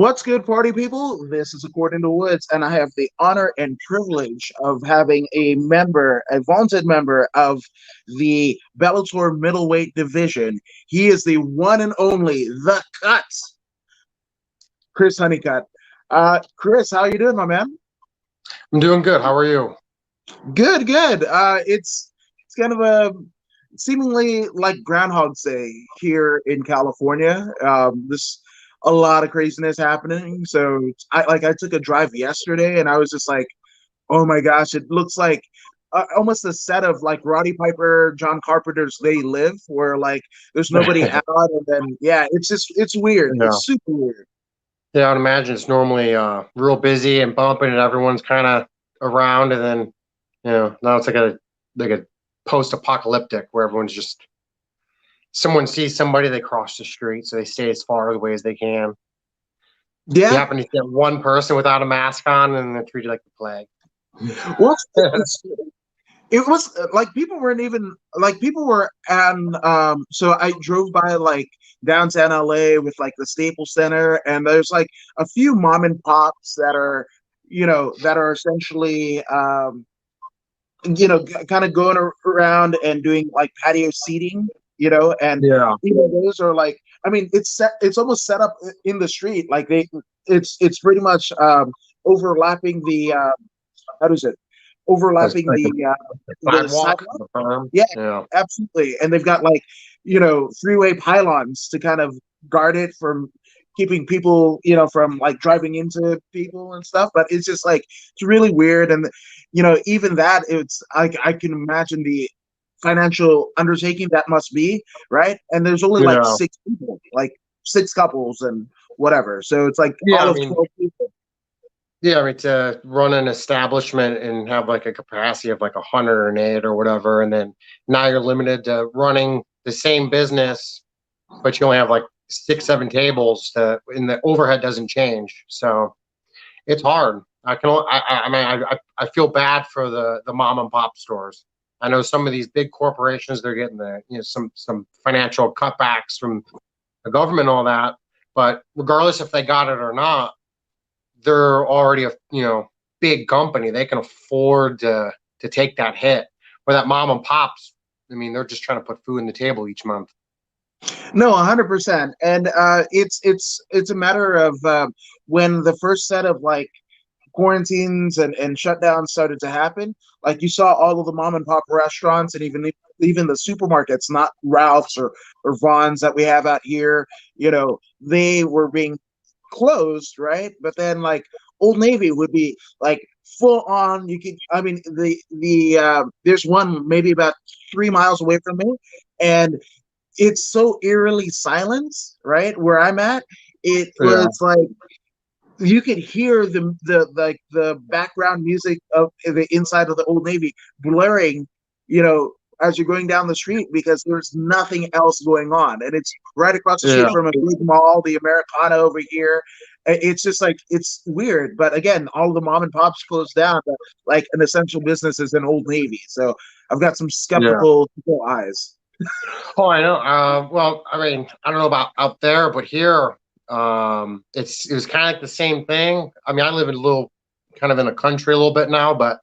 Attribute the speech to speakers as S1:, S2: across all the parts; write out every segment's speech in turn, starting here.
S1: What's good, party people? This is According to Woods, and I have the honor and privilege of having a vaunted member of the Bellator middleweight division. He is the one and only, the Cut, Chris Honeycutt. Chris, how you doing, my man?
S2: I'm doing good. How are you?
S1: Good, good. It's kind of a seemingly like Groundhog's Day here in California. This a lot of craziness happening. So I took a drive yesterday, and I was just like, oh my gosh, it looks like almost a set of like Roddy Piper, John Carpenter's They Live, where like there's nobody out, and then yeah, it's weird.
S2: Yeah.
S1: It's super weird.
S2: Yeah, I'd imagine it's normally real busy and bumping, and everyone's kind of around, and then now it's like a post-apocalyptic where everyone's just someone sees somebody, they cross the street, so they stay as far away as they can. You
S1: Yeah.
S2: happen to get one person without a mask on, and they're treated like the plague.
S1: Well, it was like people weren't even like people were on so I drove by like downtown LA with like the Staples Center, and there's like a few mom and pops that are essentially kind of going around and doing like patio seating, and
S2: Yeah.
S1: those are like, I mean, it's almost set up in the street, like it's pretty much overlapping the how does it overlapping
S2: Like
S1: the
S2: sidewalk.
S1: sidewalk. Yeah, absolutely. And they've got like freeway pylons to kind of guard it from keeping people from like driving into people and stuff. But it's just like it's really weird. And even that, it's I can imagine the financial undertaking that must be, right? And there's only like six people, like six couples and whatever, so it's like all of 12 people.
S2: Yeah, I mean, to run an establishment and have like a capacity of like 108 or whatever, and then now you're limited to running the same business, but you only have like 6, 7 tables, and the overhead doesn't change. So it's hard. I feel bad for the mom and pop stores. I know some of these big corporations, they're getting some financial cutbacks from the government and all that. But regardless if they got it or not, they're already a big company. They can afford to take that hit. Where that mom and pops, I mean, they're just trying to put food on the table each month.
S1: No, 100%. And it's a matter of when the first set of like quarantines and shutdowns started to happen, like you saw all of the mom and pop restaurants, and even the supermarkets, not Ralph's or Vaughn's that we have out here, they were being closed, right? But then like Old Navy would be like full on. I mean, there's one maybe about 3 miles away from me, and it's so eerily silent, right? Where I'm at, it was like you could hear the background music of the inside of the Old Navy blaring, as you're going down the street, because there's nothing else going on, and it's right across the street from a big mall, the Americana over here. It's just like it's weird, but again, all the mom and pops closed down, but like an essential business is an Old Navy. So I've got some skeptical eyes.
S2: Oh, I know. Well, I mean, I don't know about out there, but here, it was kind of like the same thing. I mean, I live in kind of in the country a little bit now, but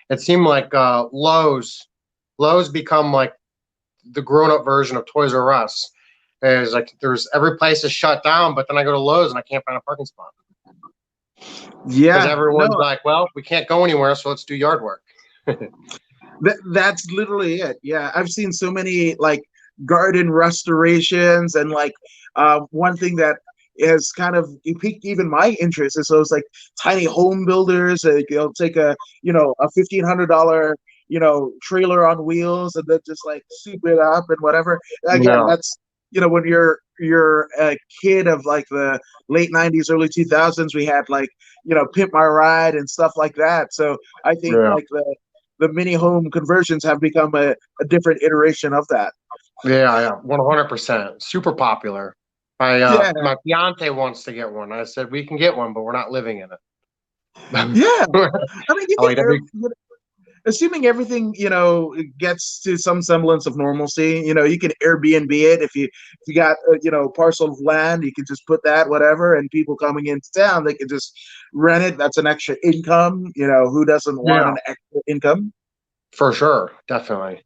S2: it seemed like Lowe's become like the grown-up version of Toys R Us. It's like every place is shut down, but then I go to Lowe's and I can't find a parking spot.
S1: Yeah,
S2: because everyone's like, well, we can't go anywhere, so let's do yard work.
S1: That's literally it. Yeah, I've seen so many like garden restorations, and like one thing that has kind of piqued even my interest is those like tiny home builders. They'll take a $1,500 trailer on wheels, and then just like soup it up and whatever. Again, that's when you're a kid of like the late 90s, early 2000s, we had like Pimp My Ride and stuff like that. So I think like the mini home conversions have become a different iteration of that.
S2: Yeah, 100%. Super popular. My fiance wants to get one. I said we can get one, but we're not living in it.
S1: Yeah, I mean, assuming everything, gets to some semblance of normalcy, you can Airbnb it if you got parcel of land, you can just put that whatever, and people coming into town, they can just rent it. That's an extra income. Who doesn't want
S2: Yeah,
S1: an extra income?
S2: for sure, definitely.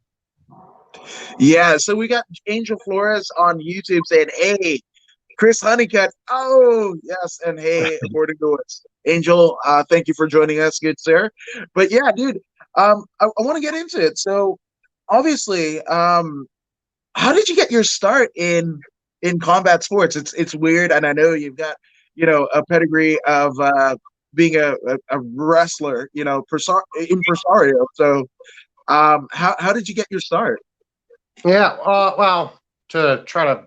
S1: Yeah. So we got Angel Flores on YouTube saying, "Hey, Chris Honeycutt." Oh, yes. And hey, according to us, Angel, thank you for joining us, good sir. But yeah, dude, I want to get into it. So obviously, how did you get your start in combat sports? It's weird, and I know you've got a pedigree of being a wrestler, impresario. So how did you get your start?
S2: Yeah, well, to try to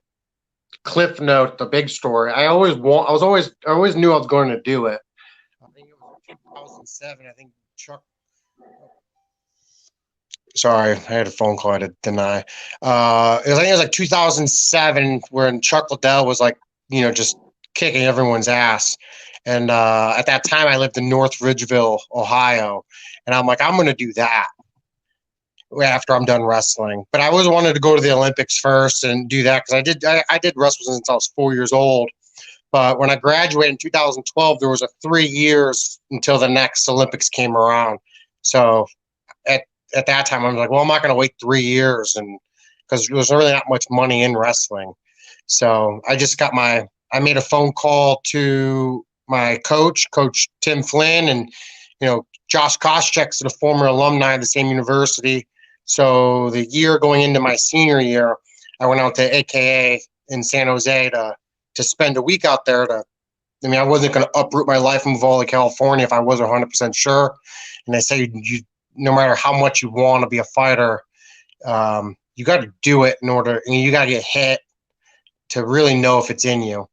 S2: cliff note the big story, I always knew I was going to do it. I think it was 2007. I think Chuck. Sorry, I had a phone call to deny. I think it was like 2007 when Chuck Liddell was like, just kicking everyone's ass. And at that time, I lived in North Ridgeville, Ohio, and I'm like, I'm going to do that after I'm done wrestling. But I always wanted to go to the Olympics first and do that because I did wrestle since I was 4 years old. But when I graduated in 2012, there was a 3 years until the next Olympics came around. So at at that time, I was like, well, I'm not going to wait 3 years, and because there was really not much money in wrestling. So I made a phone call to my coach, Coach Tim Flynn, and Josh Koscheck's a former alumni of the same university. So the year going into my senior year, I went out to AKA in San Jose to spend a week out there. I wasn't going to uproot my life and move all to California if I wasn't 100% sure. And they say no matter how much you want to be a fighter, you got to do it you got to get hit to really know if it's in you.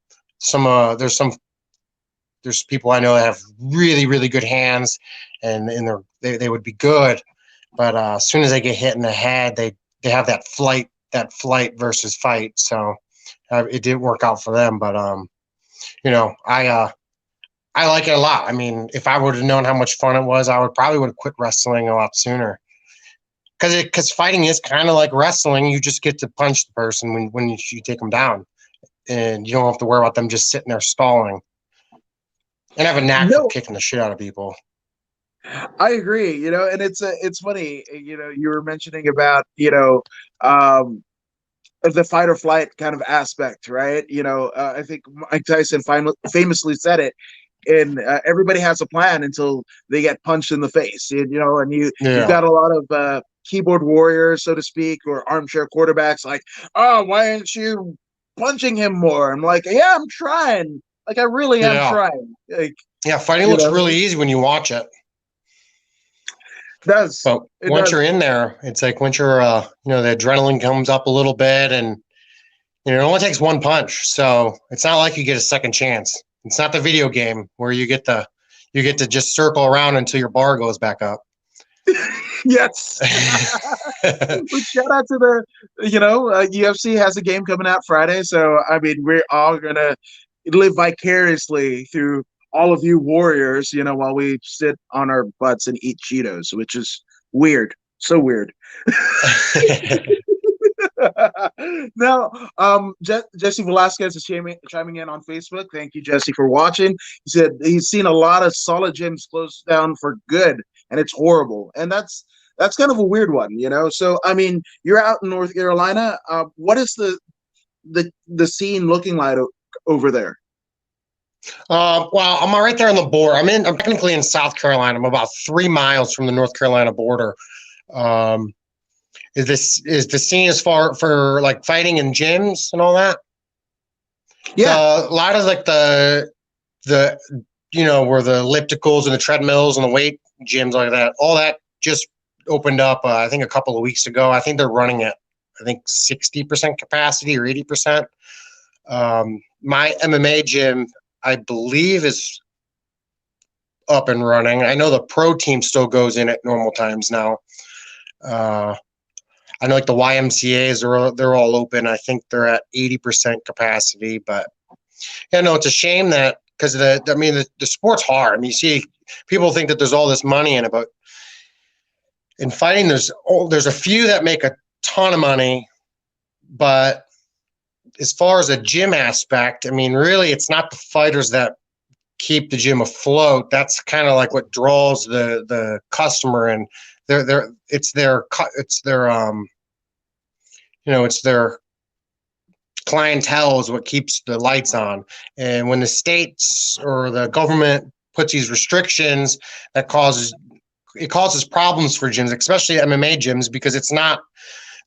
S2: There's people I know that have really, really good hands, and they would be good, but as soon as they get hit in the head, they have that flight versus fight. So it didn't work out for them, but I like it a lot. I mean, if I would have known how much fun it was, I would have quit wrestling a lot sooner. Because fighting is kind of like wrestling. You just get to punch the person when you take them down, and you don't have to worry about them just sitting there stalling. And I have a knack for
S1: No,
S2: kicking the shit out of people.
S1: I agree. And it's funny. You were mentioning about um, the fight or flight kind of aspect, right? I think Mike Tyson famously said it. And everybody has a plan until they get punched in the face, and you've
S2: Yeah,
S1: got a lot of keyboard warriors, so to speak, or armchair quarterbacks like, oh, why aren't you punching him more? I'm like, yeah, I'm trying. Like, I really am
S2: yeah,
S1: trying. Like,
S2: yeah. Fighting
S1: you
S2: looks
S1: know,
S2: really easy when you watch it,
S1: it does.
S2: but
S1: It
S2: once
S1: does.
S2: you're in there, it's like once you're, the adrenaline comes up a little bit, and it only takes one punch, so it's not like you get a second chance. It's not the video game where you get to just circle around until your bar goes back up.
S1: Yes. But shout out to UFC has a game coming out Friday. So, I mean, we're all going to live vicariously through all of you warriors, while we sit on our butts and eat Cheetos, which is weird. So weird. Now, Jesse Velasquez is chiming in on Facebook. Thank you, Jesse, for watching. He said he's seen a lot of solid gyms close down for good, and it's horrible. And that's kind of a weird one. So, I mean, you're out in North Carolina. What is the scene looking like over there?
S2: Well, I'm right there on the border. I'm technically in South Carolina. I'm about 3 miles from the North Carolina border. Um, is the scene as far for like fighting in gyms and all that?
S1: Yeah,
S2: A lot of like the where the ellipticals and the treadmills and the weight gyms like that, all that just opened up. I think a couple of weeks ago. I think they're running at 60% capacity or 80%. My MMA gym, I believe, is up and running. I know the pro team still goes in at normal times now. I know like the YMCA's they're all open. I think they're at 80% capacity, but no, it's a shame that because the sport's hard. I mean, you see people think that there's all this money in it, but in fighting, there's a few that make a ton of money, but as far as a gym aspect, I mean, really, it's not the fighters that keep the gym afloat. That's kind of like what draws the customer, and it's their it's their clientele is what keeps the lights on. And when the states or the government puts these restrictions, that causes problems for gyms, especially MMA gyms, because it's not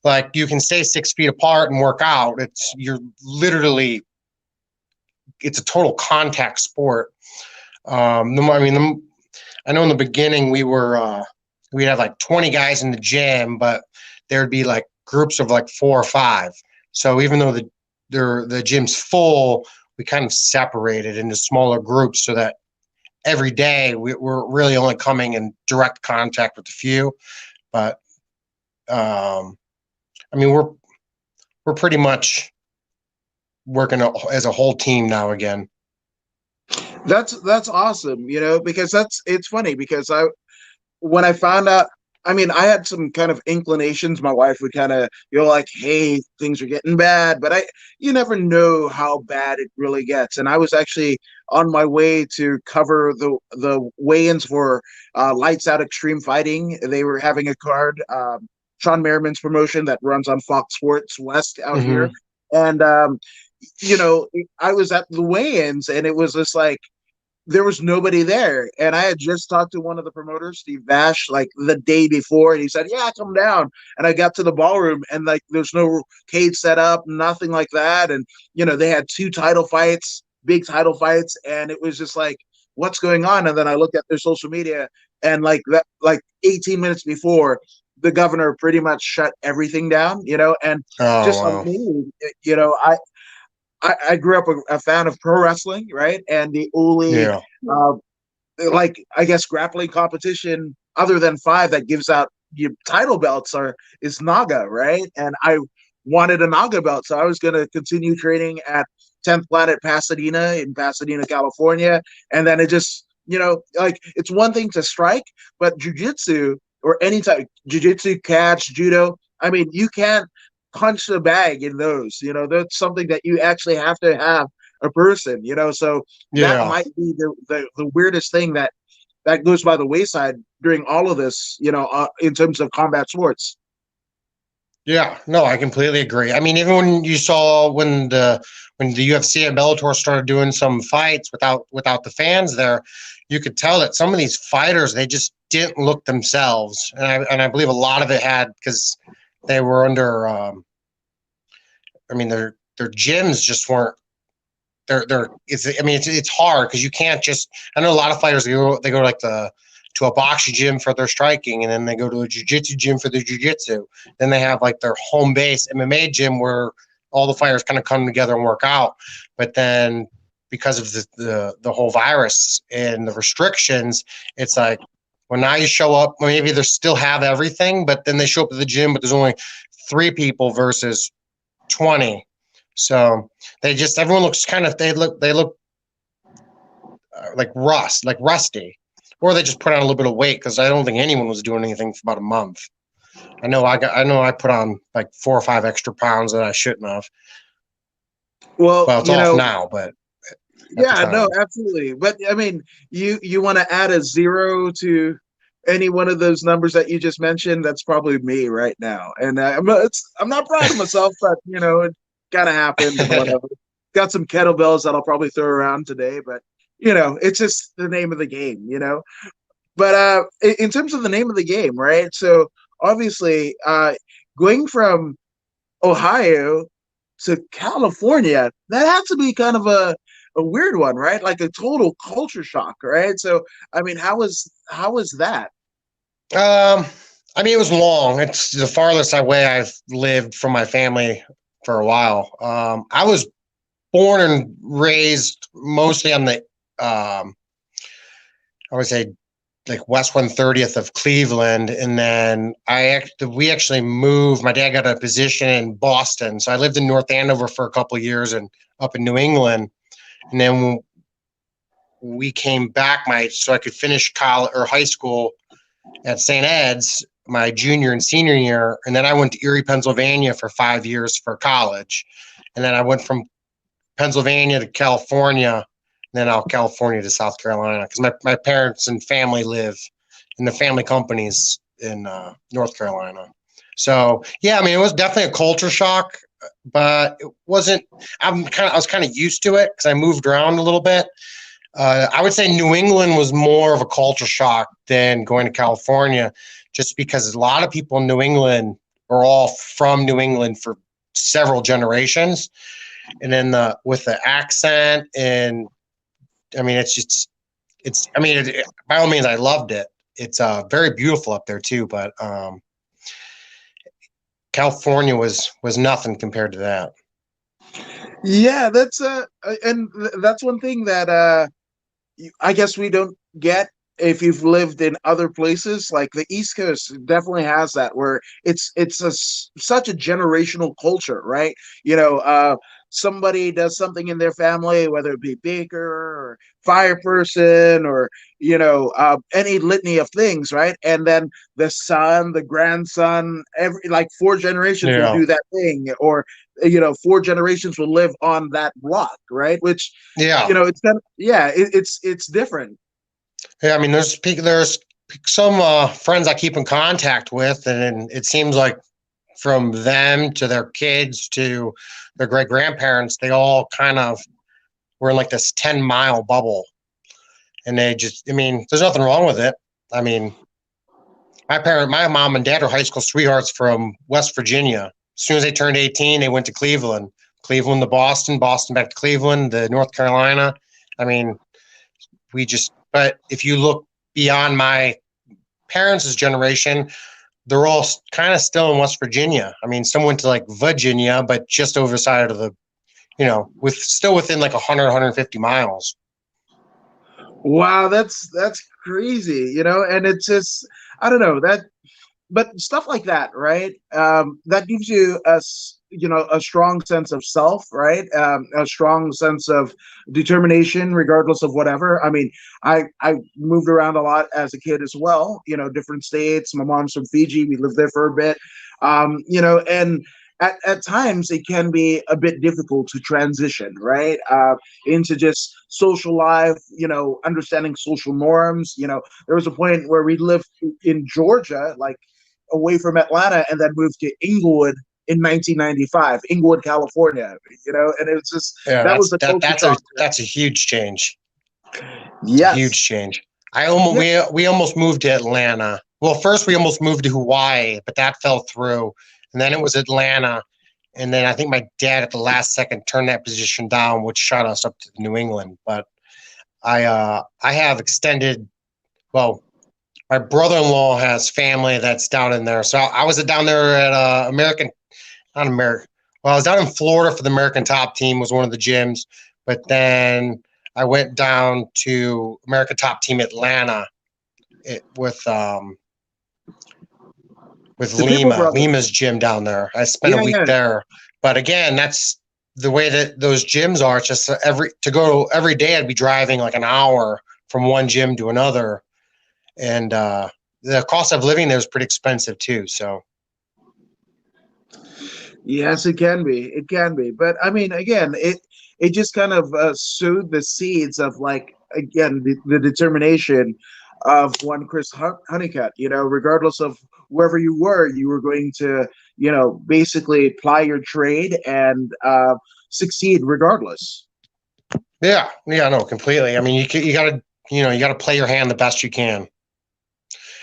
S2: like you can stay 6 feet apart and work out. It's a total contact sport. I know in the beginning we'd have like 20 guys in the gym, but there'd be like groups of like 4 or 5. So even though the gym's full, we kind of separated into smaller groups so that every day we're really only coming in direct contact with a few. But we're pretty much working as a whole team now again.
S1: That's awesome, because it's funny because when I found out, I mean, I had some kind of inclinations. My wife would kind of, like, hey, things are getting bad, but you never know how bad it really gets. And I was actually on my way to cover the weigh-ins for Lights Out Extreme Fighting. They were having a card, Sean Merriman's promotion that runs on Fox Sports West out here. And, I was at the weigh-ins and it was just like, there was nobody there. And I had just talked to one of the promoters, Steve Bash, like the day before. And he said, yeah, come down. And I got to the ballroom and like, there's no cage set up, nothing like that. And, they had 2 title fights, big title fights. And it was just like, what's going on? And then I looked at their social media and like 18 minutes before, the governor pretty much shut everything down, and
S2: wow.
S1: like me, I grew up a fan of pro wrestling, right? And the only, I guess, grappling competition other than 5 that gives out title belts is Naga, right? And I wanted a Naga belt, so I was going to continue training at 10th Planet Pasadena in Pasadena, California. And then it just, like, it's one thing to strike, but jiu-jitsu or any type, jiu-jitsu, catch, judo, I mean, you can't punch the bag in those. That's something that you actually have to have a person. So that might be the weirdest thing that goes by the wayside during all of this. In terms of combat sports.
S2: Yeah, no, I completely agree. I mean, even when you saw when the UFC and Bellator started doing some fights without the fans there, you could tell that some of these fighters, they just didn't look themselves, and I believe a lot of it had because they were under. Their gyms just weren't. It's hard because you can't just. I know a lot of fighters they go like to a boxing gym for their striking, and then they go to a jiu-jitsu gym for their jiu-jitsu. Then they have like their home base MMA gym where all the fighters kind of come together and work out. But then because of the whole virus and the restrictions, it's like, well, now you show up, maybe they still have everything, but then they show up at the gym, but there's only 3 people versus 20. So everyone looks they look like rusty. Or they just put on a little bit of weight because I don't think anyone was doing anything for about a month. I know I put on like 4 or 5 extra pounds that I shouldn't have.
S1: Well,
S2: it's off now, but
S1: yeah, no, absolutely. But I mean, you want to add a 0 to any one of those numbers that you just mentioned? That's probably me right now, and I'm not proud of myself, but it kind of happened and whatever. Got some kettlebells that I'll probably throw around today, but it's just the name of the game, But in terms of the name of the game, right? So obviously, going from Ohio to California, that has to be kind of a weird one, right? Like a total culture shock, right? So, I mean, how was that?
S2: It was long. It's the farthest away I've lived from my family for a while. I was born and raised mostly on the I would say like West 130th of Cleveland, and then we actually moved. My dad got a position in Boston, so I lived in North Andover for a couple of years and up in New England, and then we came back so I could finish college or high school at St. Ed's, my junior and senior year, and then I went to Erie, Pennsylvania for 5 years for college, and then I went from Pennsylvania to California, and then out California to South Carolina because my parents and family live in the family companies in North Carolina. So yeah, I mean, it was definitely a culture shock, but it wasn't. I was kind of used to it because I moved around a little bit. I would say New England was more of a culture shock than going to California, just because a lot of people in New England are all from New England for several generations, and then with the accent, and I mean, it's just it's. I mean, by all means, I loved it. It's very beautiful up there too, but California was nothing compared to that.
S1: Yeah, that's one thing that I guess we don't get if you've lived in other places. Like the East Coast definitely has that, where such a generational culture, right? You know, somebody does something in their family, whether it be baker or fire person or any litany of things, right? And then the son, the grandson, every like four generations will
S2: Yeah,
S1: do that thing, or four generations will live on that block, right? Which
S2: yeah,
S1: it's kind of, yeah, it's different.
S2: yeah. I mean, there's some friends I keep in contact with, and it seems like from them to their kids to their great grandparents, they all kind of were in like this 10-mile bubble. And they just, I mean, there's nothing wrong with it. I mean, my mom and dad are high school sweethearts from West Virginia. As soon as they turned 18, they went to Cleveland, Cleveland to Boston, Boston back to Cleveland, to North Carolina. I mean, but if you look beyond my parents' generation, they're all kind of still in West Virginia. I mean, some went to like Virginia, but just over the side of the, with still within like 100, 150 miles.
S1: Wow, that's crazy, and it's just, I don't know, that but stuff like that, right? That gives you a strong sense of self, right? A strong sense of determination, regardless of whatever. I mean, I moved around a lot as a kid as well. Different states. My mom's from Fiji. We lived there for a bit. And at times it can be a bit difficult to transition, right? Into just social life, understanding social norms. There was a point where we lived in Georgia, like away from Atlanta, and then moved to Inglewood in 1995, Inglewood, California. And it was just,
S2: Yeah,
S1: that was the culture shock.
S2: that's a huge change. It's a huge
S1: Yes.
S2: change. I almost
S1: Yeah.
S2: we almost moved to Atlanta. Well, first we almost moved to Hawaii, but that fell through. And then it was Atlanta. And then I think my dad at the last second turned that position down, which shot us up to New England. But I have extended, well, my brother-in-law has family that's down in there. So I was down there at American, not American. Well, I was down in Florida for the American Top Team, was one of the gyms. But then I went down to American Top Team Atlanta with
S1: The People Brothers.
S2: Lima's gym down there. I spent a
S1: Yeah,
S2: week
S1: yeah.
S2: there. But again, that's the way that those gyms are. It's just to go every day, I'd be driving like an hour from one gym to another, and the cost of living there is pretty expensive too. So
S1: Yes, it can be. It can be. But I mean, again, it just kind of sowed the seeds of, like, again, the determination of one Chris Honeycutt. Regardless of wherever you were going to, basically ply your trade and succeed regardless.
S2: yeah, yeah, no, completely. I mean, you gotta you gotta play your hand the best you can.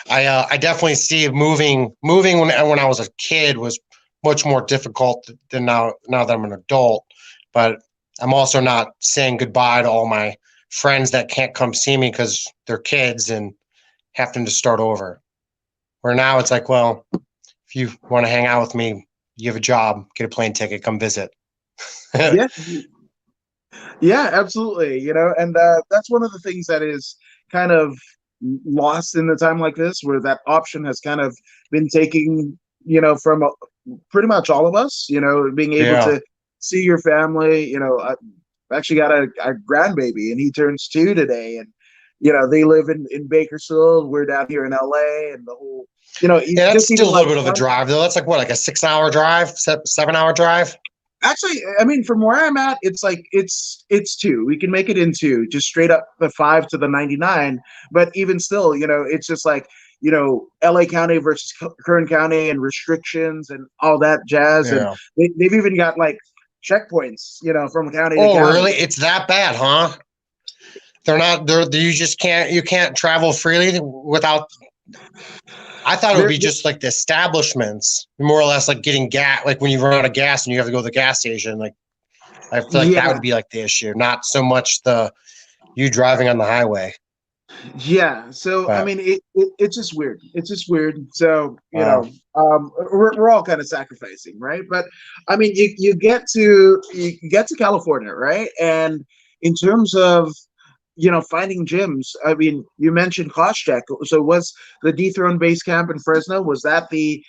S2: I definitely see moving when I was a kid was much more difficult than now that I'm an adult. But I'm also not saying goodbye to all my friends that can't come see me because they're kids and having to start over. Where now it's like, well, if you want to hang out with me, you have a job, get a plane ticket, come visit.
S1: Yeah, yeah, absolutely. And that's one of the things that is kind of lost in a time like this, where that option has kind of been taken, from pretty much all of us. Being able
S2: Yeah.
S1: to see your family. I've actually got a grandbaby, and he turns 2 today, and they live in Bakersfield. We're down here in LA, and the whole,
S2: Yeah, that's
S1: just even
S2: still a
S1: like
S2: little bit of a drive, though. That's like what, like a 6 hour drive, 7 hour drive?
S1: actually, I mean, from where I'm at, it's like it's two. We can make it in two, just straight up the 5 to the 99. But even still, it's just like LA County versus Kern County and restrictions and all that jazz. And
S2: Yeah.
S1: they've even got like checkpoints, from county to
S2: Oh,
S1: county.
S2: really? It's that bad, huh? They're not. You just can't. You can't travel freely without. I thought it would
S1: There,
S2: be just like the establishments, more or less like getting gas. Like when you run out of gas and you have to go to the gas station. Like I feel like that
S1: yeah,
S2: would be like the issue, not so much the you driving on the highway.
S1: yeah. So I
S2: But
S1: mean, it's just weird. It's just weird. So
S2: wow.
S1: we're all kind of sacrificing, right? But I mean, you get to California, right? And in terms of finding gyms, I mean, you mentioned cost check. So was the Dethrone base camp in Fresno, was that the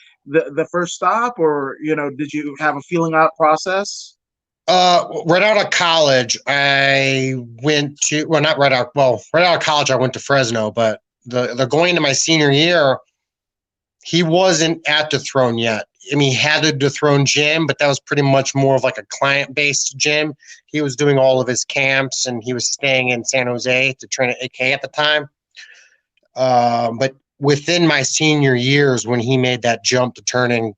S1: first stop, or did you have a feeling out process?
S2: Right out of college, I went to well, not right out. Well, right out of college, I went to Fresno, but the going into my senior year, he wasn't at the Throne yet. I mean, he had a Dethrone gym, but that was pretty much more of like a client-based gym. He was doing all of his camps, and he was staying in San Jose to train at AK at the time. But within my senior years, when he made that jump to turning,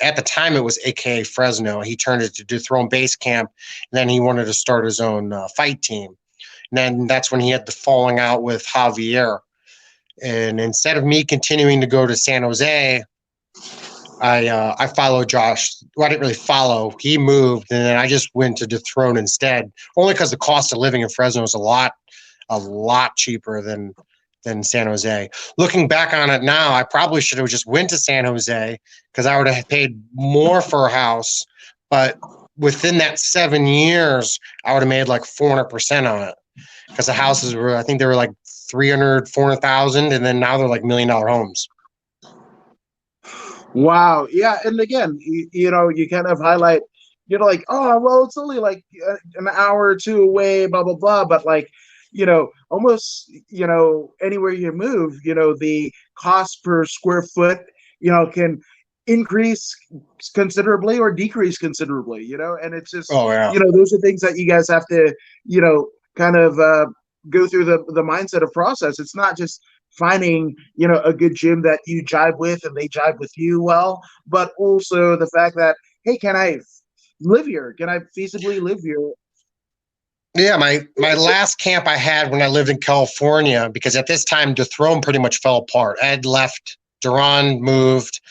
S2: at the time it was AKA Fresno. He turned it to Dethrone Base Camp, and then he wanted to start his own fight team. And then that's when he had the falling out with Javier. And instead of me continuing to go to San Jose, I followed Josh. Well, I didn't really follow. He moved, and then I just went to Dethrone instead. Only because the cost of living in Fresno is a lot cheaper than San Jose. Looking back on it now, I probably should have just went to San Jose because I would have paid more for a house. But within that 7 years, I would have made like 400% on it because the houses were, I think they were like 300, 400,000, and then now they're like $1 million homes.
S1: Wow. Yeah. And again, you kind of highlight, like, oh, well, it's only like an hour or two away, blah, blah, blah. But like, almost, anywhere you move, the cost per square foot, can increase considerably or decrease considerably, and it's just,
S2: Oh yeah.
S1: those are things that you guys have to, kind of go through the mindset of process. It's not just finding a good gym that you jive with and they jive with you well, but also the fact that, hey, can I live here? Can I feasibly live here?
S2: Yeah, my last camp I had when I lived in California, because at this time Dethrone pretty much fell apart. I had left, Duran moved,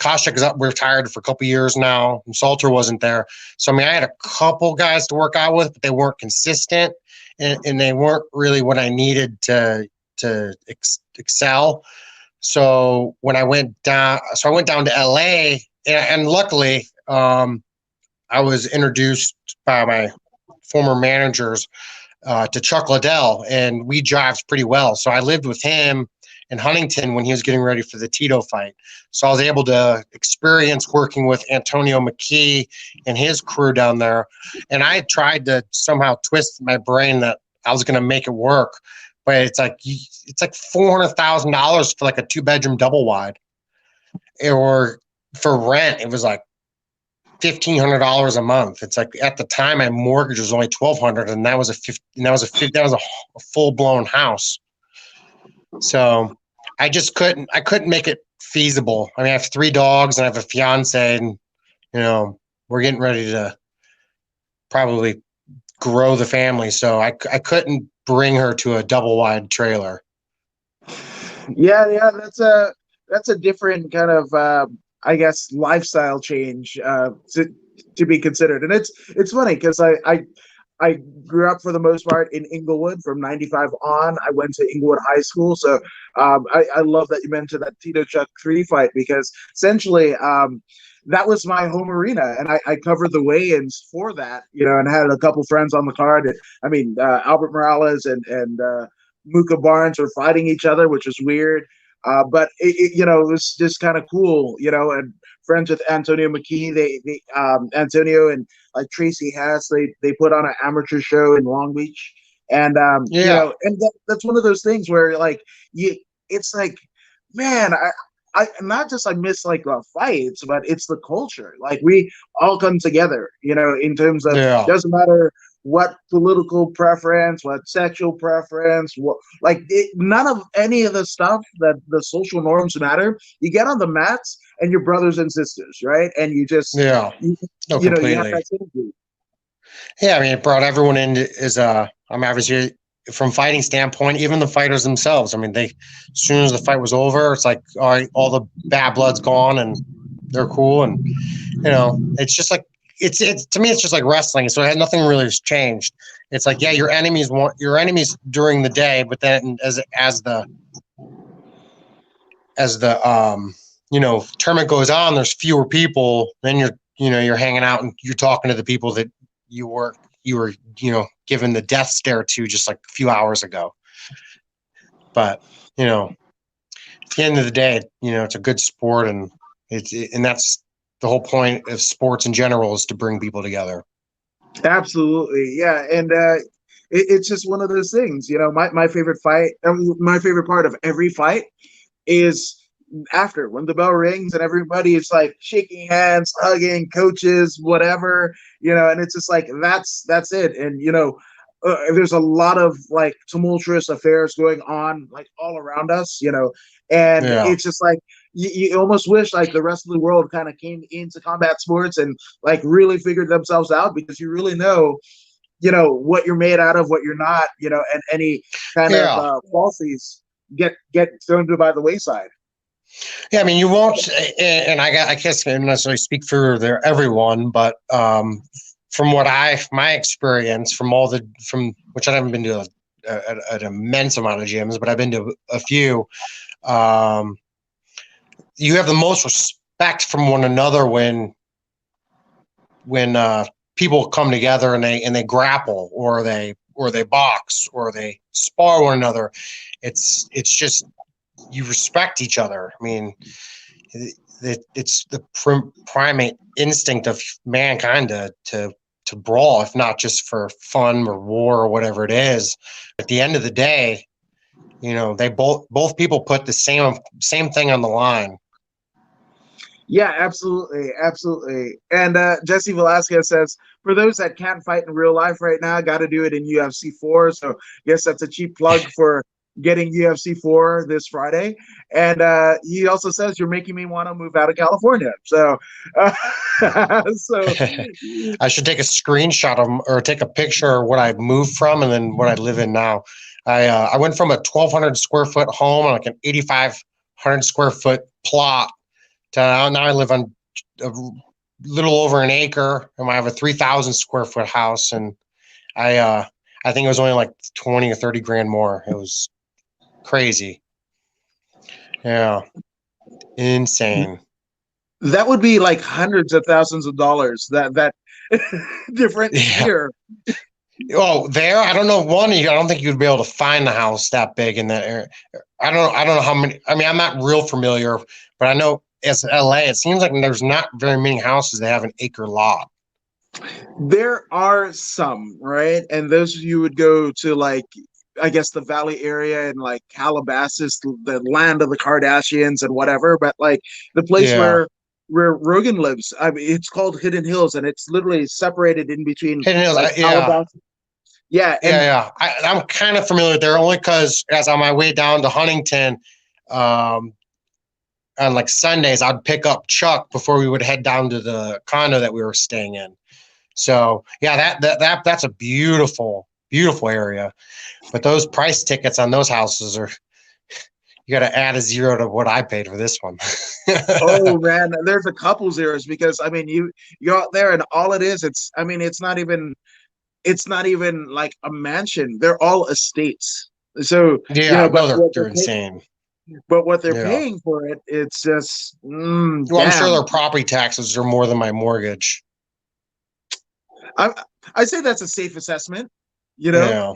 S2: Koscheck is up, retired for a couple years now, and Salter wasn't there. So I mean, I had a couple guys to work out with, but they weren't consistent, and they weren't really what I needed to excel. So when I went down to LA, and luckily, I was introduced by my former managers to Chuck Liddell, and we jived pretty well. So I lived with him in Huntington when he was getting ready for the Tito fight. So I was able to experience working with Antonio McKee and his crew down there. And I tried to somehow twist my brain that I was going to make it work, but it's like $400,000 for like a 2 bedroom double wide, or for rent it was like $1,500 a month. It's like at the time my mortgage was only $1,200, and that was a full blown house. So I couldn't make it feasible. I mean, I have 3 dogs and I have a fiance, and we're getting ready to probably grow the family. So I couldn't bring her to a double wide trailer.
S1: Yeah, that's a different kind of I guess lifestyle change to be considered. And it's funny because I grew up for the most part in Inglewood from 95 on. I went to Inglewood High School. So I love that you mentioned that Tito Chuck 3 fight, because essentially that was my home arena. And I covered the weigh-ins for that, and had a couple friends on the card. I mean, Albert Morales and Mooka Barnes were fighting each other, which was weird. But it was just kind of cool, and friends with Antonio McKee. Antonio and like Tracy Haas, they put on an amateur show in Long Beach, And
S2: Yeah.
S1: and that's one of those things where like it's like, man, I not just I miss like the fights, but it's the culture. Like we all come together, in terms of
S2: Yeah.
S1: doesn't matter what political preference, what sexual preference, what like none of any of the stuff that the social norms matter. You get on the mats and you're brothers and sisters, right? And you just
S2: Yeah.
S1: you,
S2: No,
S1: you have
S2: completely.
S1: that synergy.
S2: Yeah, I mean, it brought everyone in as I'm obviously from fighting standpoint, even the fighters themselves. I mean, as soon as the fight was over, it's like, all right, all the bad blood's gone and they're cool. And, it's just like, it's to me, it's just like wrestling. So nothing really has changed. It's like, yeah, your enemies want your enemies during the day, but then as the tournament goes on, there's fewer people. Then you're hanging out and you're talking to the people that you were given the death stare to just like a few hours ago. But at the end of the day, it's a good sport, and and that's the whole point of sports in general, is to bring people together.
S1: Absolutely, yeah, and it's just one of those things. My favorite fight, my favorite part of every fight is after when the bell rings and everybody is like shaking hands, hugging, coaches, whatever, and it's just like that's it. And there's a lot of like tumultuous affairs going on like all around us, and
S2: Yeah.
S1: it's just like you almost wish like the rest of the world kind of came into combat sports and like really figured themselves out, because you really know what you're made out of, what you're not, and any kind of
S2: Yeah.
S1: falsies get thrown to by the wayside.
S2: Yeah, I mean, you won't, and I guess I can't necessarily speak for everyone, but from my experience, from which I haven't been to an immense amount of gyms, but I've been to a few. Um, you have the most respect from one another when people come together and they grapple, or they box, or they spar one another. It's just, you respect each other. I mean, it's the primate instinct of mankind to brawl, if not just for fun or war or whatever it is. At the end of the day, they both people put the same thing on the line.
S1: Yeah, absolutely, absolutely. And Jesse Velasquez says, for those that can't fight in real life right now, got to do it in UFC 4. So, yes, that's a cheap plug for getting UFC 4 this Friday. And he also says, you're making me want to move out of California. So, so
S2: I should take a screenshot of or take a picture of what I moved from and then what I live in now. I went from a 1,200 square foot home on like an 8,500 square foot plot to now I live on a little over an acre, and I have a 3,000 square foot house, and I think it was only like 20 or 30 grand more. It was crazy. Yeah, insane.
S1: that would be like hundreds of thousands of dollars. That difference
S2: Yeah.
S1: here.
S2: Oh, there. I don't know. I don't think you'd be able to find the house that big in that area. I don't know how many. I mean, I'm not real familiar, but I know as LA, it seems like there's not very many houses that have an acre lot.
S1: There are some, right? And those you would go to like, I guess, the Valley area and like Calabasas, the land of the Kardashians and whatever. But like the place
S2: Yeah.
S1: where Rogan lives, I mean, it's called Hidden Hills, and it's literally separated in between
S2: Hidden Hills.
S1: like
S2: Yeah.
S1: Calabasas. Yeah,
S2: Yeah,
S1: and
S2: yeah. I'm kind of familiar there only because as on my way down to Huntington, um, on like Sundays, I'd pick up Chuck before we would head down to the condo that we were staying in. So yeah, that's a beautiful, beautiful area. But those price tickets on those houses are, you got to add a zero to what I paid for this one.
S1: oh man, there's a couple zeros, because I mean you go out there and all it is, it's not even like a mansion. They're all estates. So
S2: Yeah,
S1: but
S2: no, they're insane.
S1: what they're
S2: Yeah.
S1: paying for it, it's just
S2: Well, I'm sure
S1: damn.
S2: their property taxes are more than my mortgage.
S1: I I say that's a safe assessment. You know,
S2: Yeah.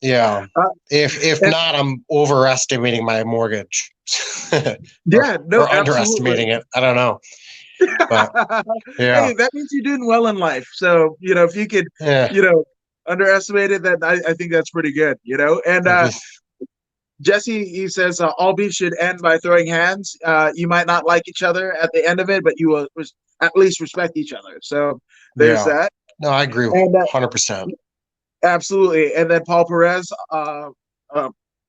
S2: Yeah.
S1: uh,
S2: If
S1: and,
S2: not, I'm overestimating my mortgage. or,
S1: yeah, no,
S2: or
S1: absolutely.
S2: underestimating it. I don't know. But yeah.
S1: Hey, that means you're doing well in life. So if you could,
S2: Yeah.
S1: you know, underestimated, then I think that's pretty good, you know. And Jesse, he says all beef should end by throwing hands. You might not like each other at the end of it, but you will at least respect each other. So there's
S2: Yeah.
S1: that.
S2: No, I agree
S1: And
S2: 100%.
S1: absolutely. And then Paul Perez, uh,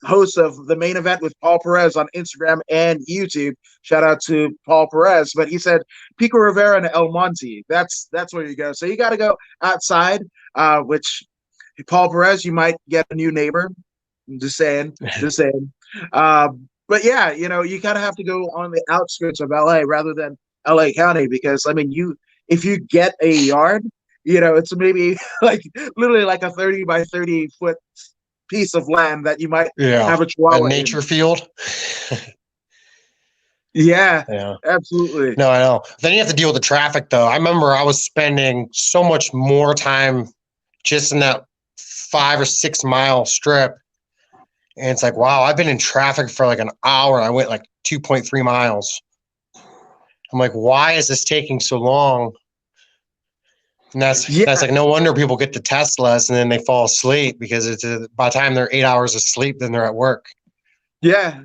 S1: host of the main event with Paul Perez on Instagram and YouTube. Shout out to Paul Perez. But he said Pico Rivera and El Monte. That's where you go. So you got to go outside, which Paul Perez, you might get a new neighbor. Just saying, just saying. But yeah, you know, you kind of have to go on the outskirts of LA rather than LA County because I mean, if you get a yard, you know, it's maybe like literally like a 30 by 30 foot piece of land that you might
S2: Yeah.
S1: have a
S2: A
S1: chihuahua in.
S2: nature field.
S1: Yeah,
S2: Yeah.
S1: absolutely.
S2: No, I know. Then you have to deal with the traffic, though. I remember I was spending so much more time just in that 5 or 6 mile strip. And it's like, wow, I've been in traffic for like an hour. I went like 2.3 miles. I'm like, why is this taking so long? And
S1: Yeah,
S2: that's like no wonder people get the Teslas and then they fall asleep because it's by the time they're 8 hours asleep, then they're at work.
S1: yeah.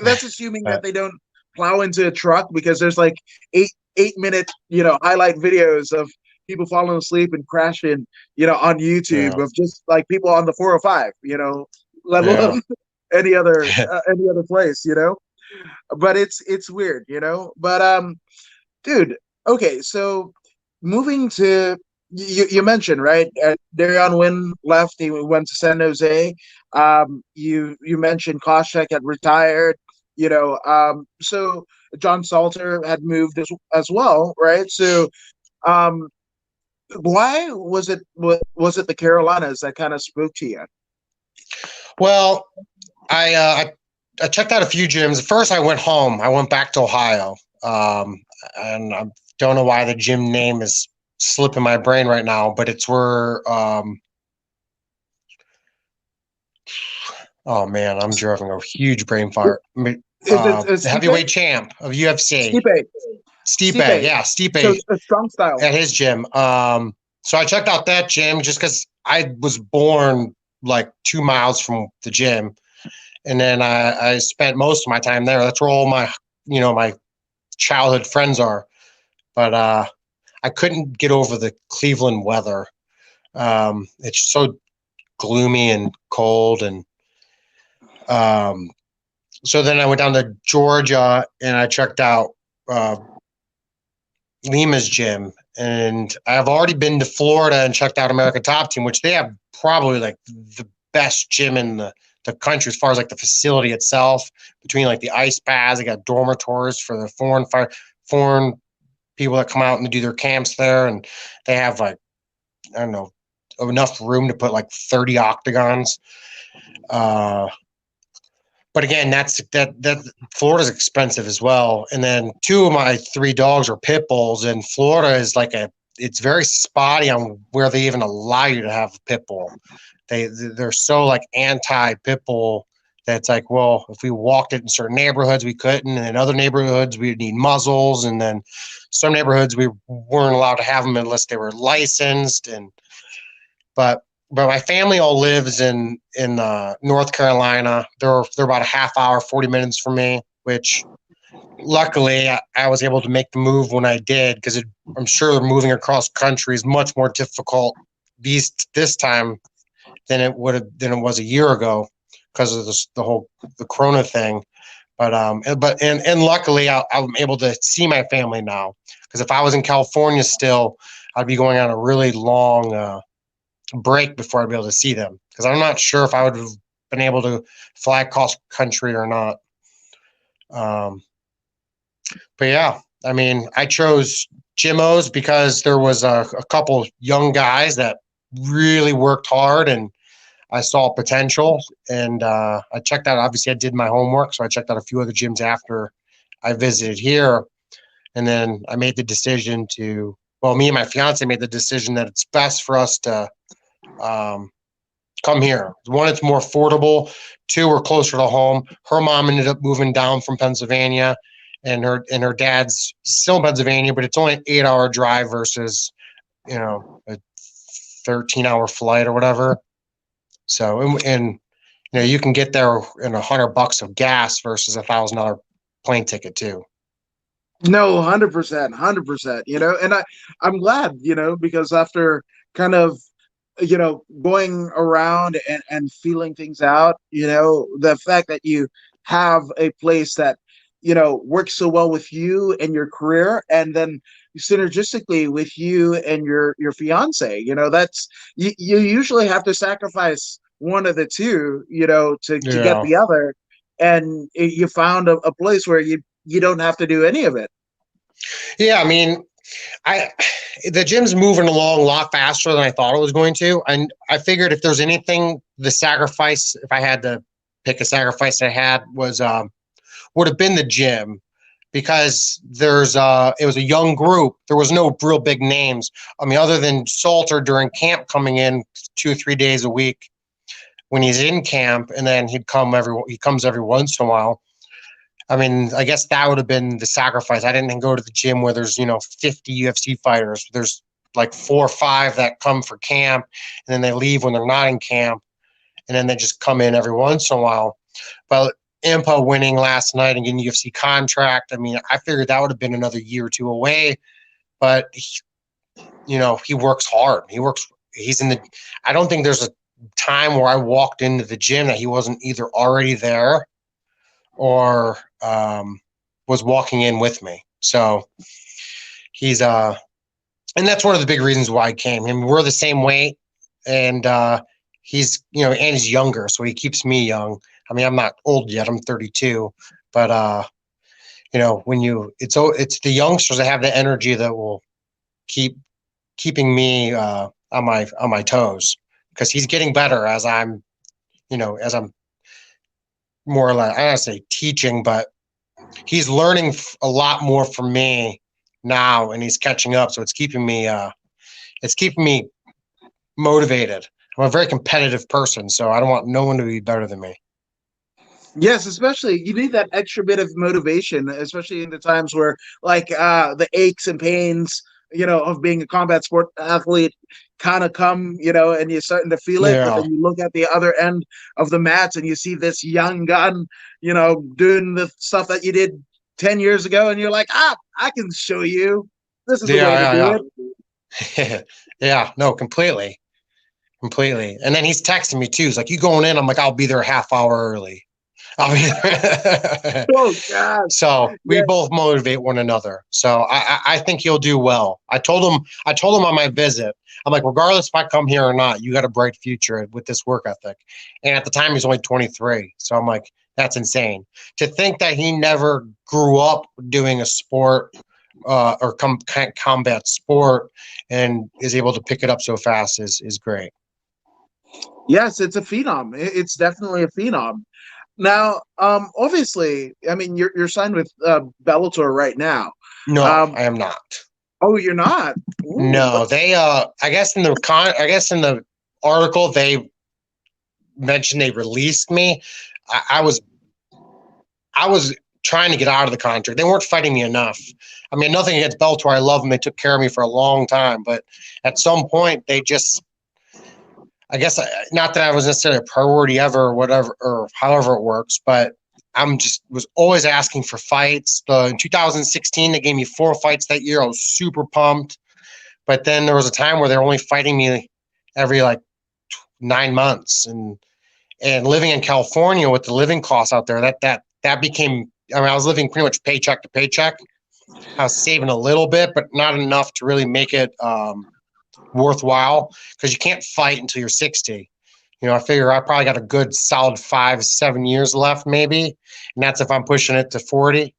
S1: That's assuming that they don't plow into a truck because there's like 8 minute, you know, highlight videos of people falling asleep and crashing, you know, on
S2: Yeah,
S1: YouTube of just like people on the 405, you know, let
S2: yeah.
S1: alone any other place, you know. But it's weird, you know. But dude, okay, so moving to you mentioned right, Darion Wynn left. He went to San Jose. You mentioned Koscheck had retired. You know, so John Salter had moved as well, right? So, um, why was it the Carolinas that kind of spoke to you?
S2: Well, I checked out a few gyms. First, I went home. I went back to Ohio, and I don't know why the gym name is slipping my brain right now, but it's where. Oh man, I'm having a huge brain fart.
S1: Is it
S2: The
S1: Stipe?
S2: heavyweight champ of UFC,
S1: Stipe.
S2: Stipe.
S1: Stipe.
S2: Yeah,
S1: So
S2: Stipe
S1: a strong style.
S2: at his gym. So I checked out that gym just because I was born like 2 miles from the gym, and then I spent most of my time there. That's where all my childhood friends are. But I couldn't get over the Cleveland weather. It's so gloomy and cold, and um, so then I went down to Georgia and I checked out uh, Lima's gym. And I've already been to Florida and checked out American Top Team, which they have probably like the best gym in the country as far as like the facility itself. Between like the ice baths, they got dormitories for the foreign people that come out and do their camps there, and they have like I don't know enough room to put like 30 octagons. Uh, but again, that Florida's expensive as well. And then two of my three dogs are pit bulls, and Florida is like it's very spotty on where they even allow you to have a pit bull. They're so like anti pit bull that's like, well, if we walked it in certain neighborhoods, we couldn't, and in other neighborhoods, we'd need muzzles, and then some neighborhoods we weren't allowed to have them unless they were licensed. And but my family all lives in North Carolina. They're about a half hour, 40 minutes from me, which luckily I was able to make the move when I did because I'm sure moving across country is much more difficult this time than it was a year ago because of the Corona thing. And luckily I'm able to see my family now because if I was in California still, I'd be going on a really long break before I'd be able to see them because I'm not sure if I would have been able to fly across country or not. But yeah, I mean, I chose Jimmo's because there was a couple young guys that really worked hard and I saw potential. And I checked out, obviously, I did my homework. So I checked out a few other gyms after I visited here. And then I made the decision me and my fiance made the decision that it's best for us to come here. One, it's more affordable. Two, we're closer to home. Her mom ended up moving down from Pennsylvania, and her dad's still in Pennsylvania, but it's only an 8-hour drive versus a 13-hour flight or whatever. So, and you can get there in $100 of gas versus $1,000 plane ticket too.
S1: No, 100%, 100%. And I'm glad, because after kind of going around and feeling things out, the fact that you have a place that, works so well with you and your career, and then synergistically with you and your fiance, that's you usually have to sacrifice one of the two, to get
S2: Yeah.
S1: the other. And you found a place where you don't have to do any of it.
S2: Yeah, I mean, the gym's moving along a lot faster than I thought it was going to. And I figured if there's anything, the sacrifice, if I had to pick a sacrifice I had, would have been the gym, because it was a young group. There was no real big names. I mean, other than Salter during camp coming in 2 or 3 days a week when he's in camp, and then he comes every once in a while. I mean, I guess that would have been the sacrifice. I didn't go to the gym where there's 50 UFC fighters. There's like 4 or 5 that come for camp, and then they leave when they're not in camp, and then they just come in every once in a while. But Impa winning last night and getting a UFC contract, I mean, I figured that would have been another year or two away. But he works hard. I don't think there's a time where I walked into the gym that he wasn't either already there or was walking in with me. So he's and that's one of the big reasons why I came. I mean, we're the same weight, and he's and he's younger, so he keeps me young. I mean, I'm not old yet. I'm 32, but when it's the youngsters that have the energy that will keeping me on my toes, because he's getting better as I'm more or less, I don't say teaching, but he's learning a lot more from me now, and he's catching up. So it's keeping me motivated. I'm a very competitive person, so I don't want no one to be better than me.
S1: Yes, especially you need that extra bit of motivation, especially in the times where like the aches and pains, of being a combat sport athlete kind of come, and you're starting to feel it, but
S2: Yeah.
S1: then you look at the other end of the mats and you see this young gun, doing the stuff that you did 10 years ago, and you're like, I can show you. This is the way to do
S2: Yeah,
S1: it.
S2: yeah. Yeah, no, completely. Completely. And then he's texting me too. He's like, "You going in?" I'm like, "I'll be there a half hour early." I'll be there.
S1: Oh God.
S2: So we
S1: Yeah.
S2: both motivate one another. So I think he'll do well. I told him on my visit, I'm like, regardless if I come here or not, you got a bright future with this work ethic. And at the time he's only 23. So I'm like, that's insane. To think that he never grew up doing a sport or combat sport and is able to pick it up so fast is great.
S1: Yes, it's a phenom. It's definitely a phenom. Now, obviously, I mean, you're signed with Bellator right now.
S2: No,
S1: Um,
S2: I am not.
S1: oh, you're not. Ooh,
S2: No, they I guess in the article they mentioned they released me. I was trying to get out of the contract. They weren't fighting me enough. I mean, nothing against Bellator. I love them. They took care of me for a long time, but at some point they just, I guess, not that I was necessarily a priority ever or whatever, or however it works, but was always asking for fights. In 2016, they gave me 4 fights that year. I was super pumped. But then there was a time where they're only fighting me every like 9 months, and living in California with the living costs out there, that became. I mean, I was living pretty much paycheck to paycheck. I was saving a little bit, but not enough to really make it worthwhile, because you can't fight until you're 60. I figure I probably got a good solid 5-7 years left, maybe, and that's if I'm pushing it to 40.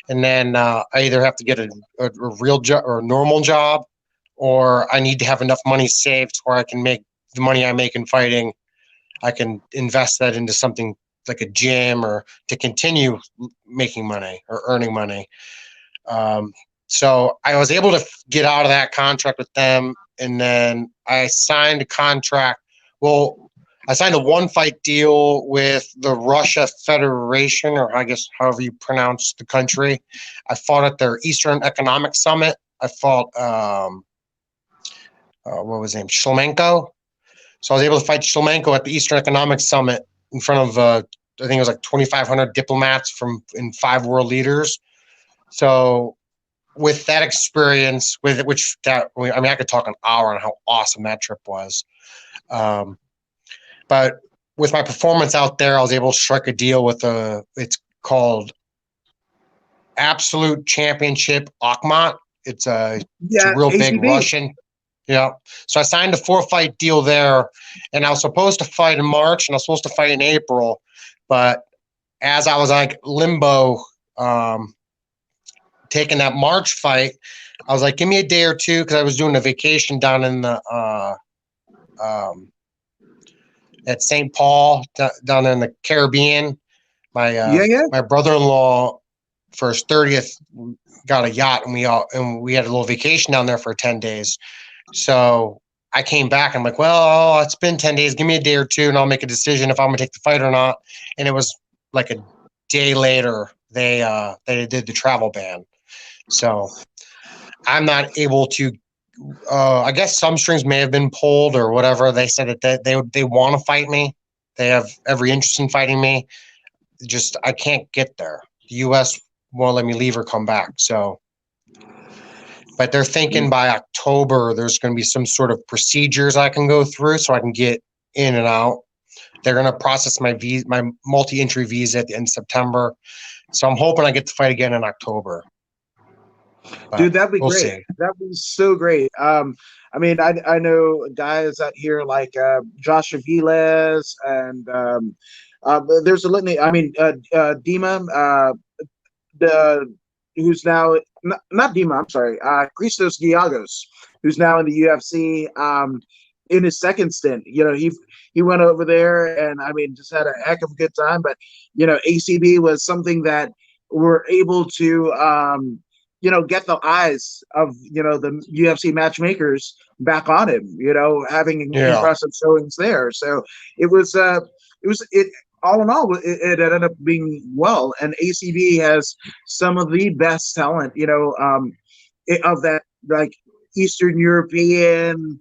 S2: And then I either have to get a real job or a normal job, or I need to have enough money saved where I can make the money I make in fighting. I can invest that into something like a gym, or to continue making money or earning money. So I was able to get out of that contract with them, and then I signed a contract. Well, I signed a 1-fight deal with the Russia Federation, or I guess however you pronounce the country. I fought at their Eastern Economic Summit. I fought what was his name? Shlemenko. So I was able to fight Shlemenko at the Eastern Economic Summit in front of, I think it was like 2,500 diplomats in 5 world leaders. So with that experience, I mean, I could talk an hour on how awesome that trip was. But with my performance out there, I was able to strike a deal with it's called Absolute Championship Akhmat. It's a real big
S1: ACB.
S2: Russian. Yeah. So I signed a 4-fight deal there, and I was supposed to fight in March, and I was supposed to fight in April. But as I was like limbo, taking that March fight, I was like, give me a day or two, because I was doing a vacation down in the at St. Paul, down in the Caribbean. My brother-in-law, for his 30th, got a yacht, and we had a little vacation down there for 10 days. So I came back. I'm like, well, it's been 10 days. Give me a day or two, and I'll make a decision if I'm gonna take the fight or not. And it was like a day later they did the travel ban. So I'm not able to. I guess some strings may have been pulled or whatever. They said that they want to fight me. They have every interest in fighting me. Just I can't get there. The U.S. won't let me leave or come back. So, but they're thinking by October there's going to be some sort of procedures I can go through so I can get in and out. They're going to process my multi-entry visa at the end of September. So I'm hoping I get to fight again in October.
S1: But dude, that'd be great. See. That'd be so great. I mean, I know guys out here like Josh Aviles and there's a litany. I mean, Dima, who's now not Dima. I'm sorry, Christos Giagos, who's now in the UFC. In his second stint, you know, he went over there and I mean, just had a heck of a good time. But you know, ACB was something that we're able to. You know, get the eyes of, you know, the UFC matchmakers back on him, you know, having impressive showings there. So it was all in all, it ended up being well. And ACB has some of the best talent, you know, of that like Eastern European,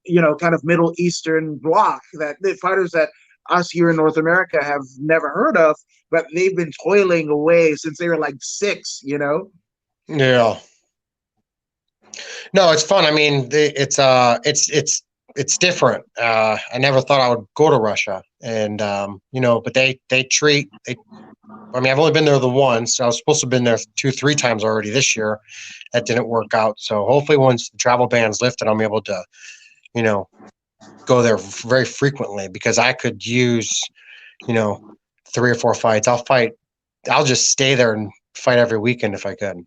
S1: you know, kind of Middle Eastern block that the fighters that us here in North America have never heard of, but they've been toiling away since they were like 6, you know?
S2: Yeah. No, it's fun. I mean, it's different. I never thought I would go to Russia, and you know, but I mean, I've only been there the once. I was supposed to have been there 2-3 times already this year. That didn't work out. So hopefully, once the travel ban's lifted, I'm able to, you know, go there very frequently, because I could use, you know, 3 or 4 fights. I'll just stay there and fight every weekend if I could.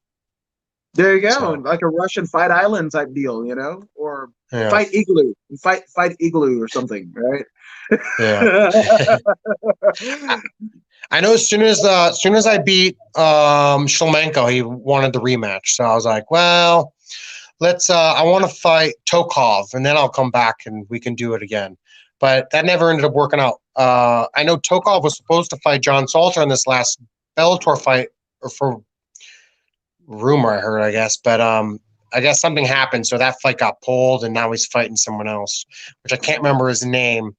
S1: There you go. So, like a Russian Fight Island type deal, you know, or Fight Igloo, fight Igloo or something, right?
S2: Yeah. I know as soon as I beat Shlemenko, he wanted the rematch. So I was like, well, I want to fight Tokov, and then I'll come back and we can do it again. But that never ended up working out. I know Tokov was supposed to fight John Salter in this last Bellator fight, or for rumor I heard, I guess. But I guess something happened, so that fight got pulled, and now he's fighting someone else, which I can't remember his name.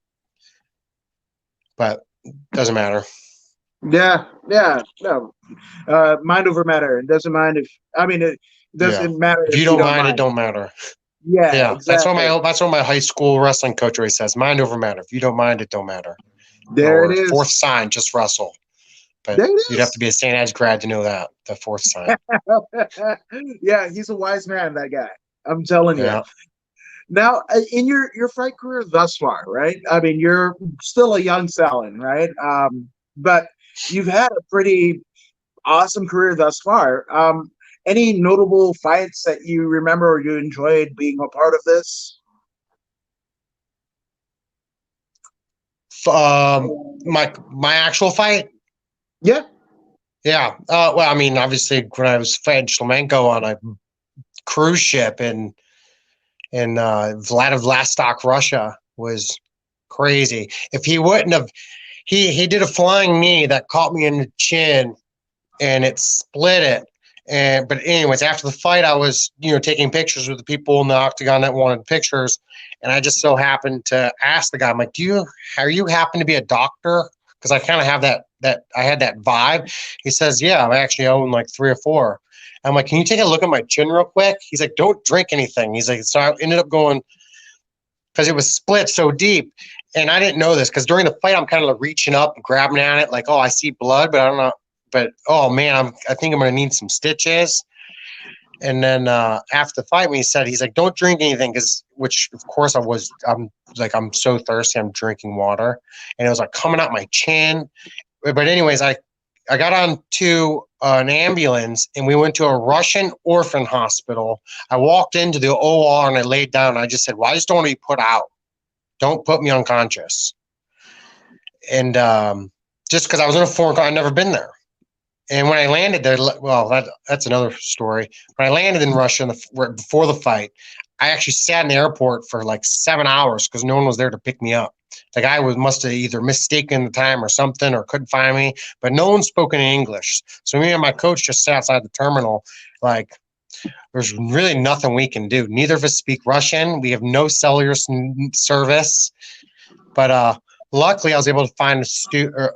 S2: But doesn't matter.
S1: Yeah, no. Mind over matter. It doesn't mind if it doesn't matter
S2: if you don't mind. It don't matter.
S1: Yeah, exactly.
S2: That's what my high school wrestling coach always says. Mind over matter. If you don't mind, it don't matter.
S1: There it is.
S2: Fourth sign, just wrestle. But you'd have to be a St. Ed's grad to know that, the fourth sign.
S1: Yeah, he's a wise man, that guy. I'm telling you. Now, in your fight career thus far, right? I mean, you're still a young Salin, right? But you've had a pretty awesome career thus far. Any notable fights that you remember or you enjoyed being a part of this?
S2: My actual fight?
S1: Yeah.
S2: Well, I mean, obviously, when I was fighting Shlemenko on a cruise ship in Vladivostok, Russia, was crazy. If he wouldn't have, he did a flying knee that caught me in the chin, and it split it. But anyways, after the fight, I was, taking pictures with the people in the octagon that wanted pictures, and I just so happened to ask the guy, I'm like, are you happen to be a doctor? Because I kind of have that I had that vibe. He says, yeah, I actually own like 3 or 4. I'm like, can you take a look at my chin real quick? He's like, don't drink anything. He's like, so I ended up going because it was split so deep. And I didn't know this because during the fight, I'm kind of reaching up and grabbing at it, like, oh, I see blood, but I don't know. But oh man, I think I'm gonna need some stitches. And then after the fight, when he said, he's like, don't drink anything, which of course I'm like, I'm so thirsty, I'm drinking water, and it was like coming out my chin. But anyways, I got on to an ambulance and we went to a Russian orphan hospital. I walked into the OR and I laid down. And I just said, well, I just don't want to be put out. Don't put me unconscious. And just because I was in a foreign country, I'd never been there. And when I landed there, well, that's another story. When I landed in Russia before the fight, I actually sat in the airport for like 7 hours because no one was there to pick me up. The guy must have either mistaken the time or something or couldn't find me, but no one spoke any English. So me and my coach just sat outside the terminal like, there's really nothing we can do. Neither of us speak Russian. We have no cellular service. But luckily, I was able to find